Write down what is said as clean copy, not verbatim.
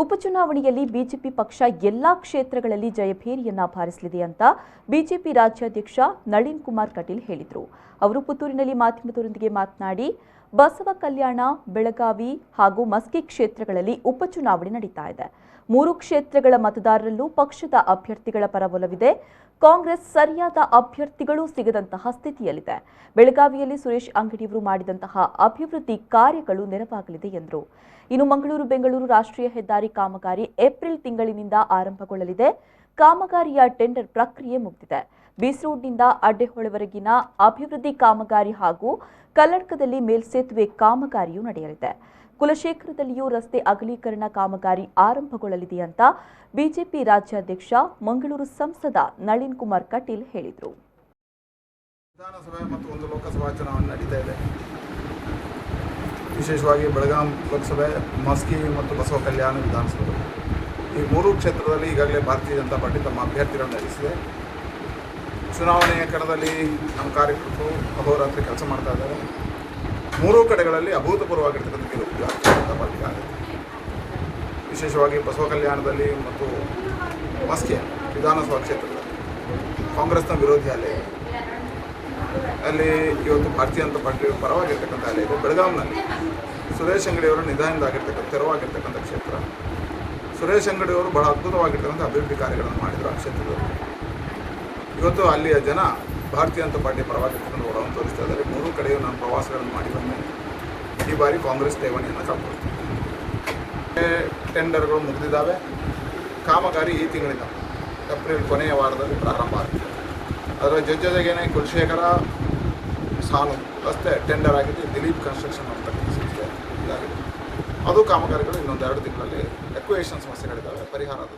ಉಪಚುನಾವಣೆಯಲ್ಲಿ ಬಿಜೆಪಿ ಪಕ್ಷ ಎಲ್ಲಾ ಕ್ಷೇತ್ರಗಳಲ್ಲಿ ಜಯಭೇರಿಯನ್ನ ಬಾರಿಸಲಿದೆ ಅಂತ ಬಿಜೆಪಿ ರಾಜ್ಯಾಧ್ಯಕ್ಷ ನಳಿನ್ ಕುಮಾರ್ ಕಟೀಲ್ ಹೇಳಿದರು. ಅವರು ಪುತ್ತೂರಿನಲ್ಲಿ ಮಾಧ್ಯಮದವರೊಂದಿಗೆ ಮಾತನಾಡಿ, ಬಸವ ಕಲ್ಯಾಣ, ಬೆಳಗಾವಿ ಹಾಗೂ ಮಸ್ಕಿ ಕ್ಷೇತ್ರಗಳಲ್ಲಿ ಉಪಚುನಾವಣೆ ನಡೀತಾ ಇದೆ. 3 ಕ್ಷೇತ್ರಗಳ ಮತದಾರರಲ್ಲೂ ಪಕ್ಷದ ಅಭ್ಯರ್ಥಿಗಳ ಪರ ಒಲವಿದೆ. ಕಾಂಗ್ರೆಸ್ ಸರಿಯಾದ ಅಭ್ಯರ್ಥಿಗಳು ಸಿಗದಂತಹ ಸ್ಥಿತಿಯಲ್ಲಿದೆ. ಬೆಳಗಾವಿಯಲ್ಲಿ ಸುರೇಶ್ ಅಂಗಡಿಯವರು ಮಾಡಿದಂತಹ ಅಭಿವೃದ್ಧಿ ಕಾರ್ಯಗಳು ನೆರವಾಗಲಿದೆ ಎಂದರು. ಇನ್ನು ಮಂಗಳೂರು ಬೆಂಗಳೂರು ರಾಷ್ಟ್ರೀಯ ಹೆದ್ದಾರಿ ಕಾಮಗಾರಿ ಏಪ್ರಿಲ್ ತಿಂಗಳಿನಿಂದ ಆರಂಭಗೊಳ್ಳಲಿದೆ. ಕಾಮಗಾರಿಯ ಟೆಂಡರ್ ಪ್ರಕ್ರಿಯೆ ಮುಗಿದಿದೆ. ಬೀಸ್ ರೋಡ್ನಿಂದ ಅಡ್ಡೆಹೊಳೆವರೆಗಿನ ಅಭಿವೃದ್ಧಿ ಕಾಮಗಾರಿ ಹಾಗೂ ಕಲ್ಲಡ್ಕದಲ್ಲಿ ಮೇಲ್ಸೇತುವೆ ಕಾಮಗಾರಿಯೂ ನಡೆಯಲಿದೆ. ಕುಲಶೇಖರದಲ್ಲಿಯೂ ರಸ್ತೆ ಅಗಲೀಕರಣ ಕಾಮಗಾರಿ ಆರಂಭಗೊಳ್ಳಲಿದೆ ಅಂತ ಬಿಜೆಪಿ ರಾಜ್ಯಾಧ್ಯಕ್ಷ ಮಂಗಳೂರು ಸಂಸದ ನಳಿನ್ ಕುಮಾರ್ ಕಟೀಲ್ ಹೇಳಿದರು. ವಿಧಾನಸಭೆ ಮತ್ತು 1 ಲೋಕಸಭಾ ಚುನಾವಣೆ ನಡೀತಾ ಇದೆ. ವಿಶೇಷವಾಗಿ ಬೆಳಗಾವಿ ಲೋಕಸಭೆ, ಮಸ್ಕಿ ಮತ್ತು ಬಸವ ಕಲ್ಯಾಣ ವಿಧಾನಸಭೆ, ಈ 3 ಕ್ಷೇತ್ರದಲ್ಲಿ ಈಗಾಗಲೇ ಭಾರತೀಯ ಜನತಾ ಪಾರ್ಟಿ ತಮ್ಮ ಅಭ್ಯರ್ಥಿಗಳನ್ನು ನಡೆಸಿದೆ. ಚುನಾವಣೆಯ ಕಣದಲ್ಲಿ ನಮ್ಮ ಕಾರ್ಯಕರ್ತರು ಅಹೋರಾತ್ರಿ ಕೆಲಸ ಮಾಡ್ತಾ ಇದ್ದಾರೆ. 3 ಕಡೆಗಳಲ್ಲಿ ಅಭೂತಪೂರ್ವವಾಗಿರ್ತಕ್ಕಂಥ ಗೆಲುವು ಭಾರತೀಯ ಜನತಾ ಪಾರ್ಟಿಗೆ ಆಗಿದೆ. ವಿಶೇಷವಾಗಿ ಬಸವ ಕಲ್ಯಾಣದಲ್ಲಿ ಮತ್ತು ಮಸ್ಕಿ ವಿಧಾನಸಭಾ ಕ್ಷೇತ್ರದಲ್ಲಿ ಕಾಂಗ್ರೆಸ್ನ ವಿರೋಧಿ ಅಲೆ ಇದೆ. ಅಲ್ಲಿ ಇವತ್ತು ಭಾರತೀಯ ಜನತಾ ಪಾರ್ಟಿ ಪರವಾಗಿರ್ತಕ್ಕಂಥ ಅಲೆ ಇದೆ. ಬೆಳಗಾವಿನಲ್ಲಿ ಸುರೇಶ್ ಅಂಗಡಿಯವರು ನಿಧಾನದಿಂದ ಆಗಿರ್ತಕ್ಕಂಥ ತೆರವಾಗಿರ್ತಕ್ಕಂಥ ಕ್ಷೇತ್ರ. ಸುರೇಶ್ ಅಂಗಡಿಯವರು ಬಹಳ ಅದ್ಭುತವಾಗಿರ್ತಕ್ಕಂಥ ಅಭಿವೃದ್ಧಿ ಕಾರ್ಯಗಳನ್ನು ಮಾಡಿದರು ಆ ಕ್ಷೇತ್ರದಲ್ಲಿ. ಇವತ್ತು ಅಲ್ಲಿಯ ಜನ ಭಾರತೀಯ ಜನತಾ ಪಾರ್ಟಿ ಪರವಾಗಿರ್ತಕ್ಕಂಥ ಒಲವನ್ನು ತೋರಿಸ್ತಾ ಇದ್ದಾರೆ. 3 ಕಡೆಯೂ ನಾನು ಪ್ರವಾಸಗಳನ್ನು ಮಾಡಿ ಬಂದೆ. ಈ ಬಾರಿ ಕಾಂಗ್ರೆಸ್ ಠೇವಣಿಯನ್ನು ಕಳ್ಕೊಳ್ತೀನಿ. ಟೆಂಡರ್ಗಳು ಮುಗಿದಿದ್ದಾವೆ. ಕಾಮಗಾರಿ ಈ ತಿಂಗಳಿಂದ ಏಪ್ರಿಲ್ ಕೊನೆಯ ವಾರದಲ್ಲಿ ಪ್ರಾರಂಭ ಆಗುತ್ತೆ. ಅದರ ಜೊತೆಗೇನೆ ಕುಲಶೇಖರ ಸಾಲು ರಸ್ತೆ ಟೆಂಡರ್ ಆಗಿದೆ. ದಿಲೀಪ್ ಕನ್ಸ್ಟ್ರಕ್ಷನ್ ಅಂತಕ್ಕಂಥ ಸಂಸ್ಥೆ ಇದಾಗಿದೆ. ಅದು ಕಾಮಗಾರಿಗಳು ಇನ್ನೊಂದು 2 ತಿಂಗಳಲ್ಲಿ ಎಕ್ವೇಷನ್ ಸಮಸ್ಯೆಗಳಿದ್ದಾವೆ, ಪರಿಹಾರದ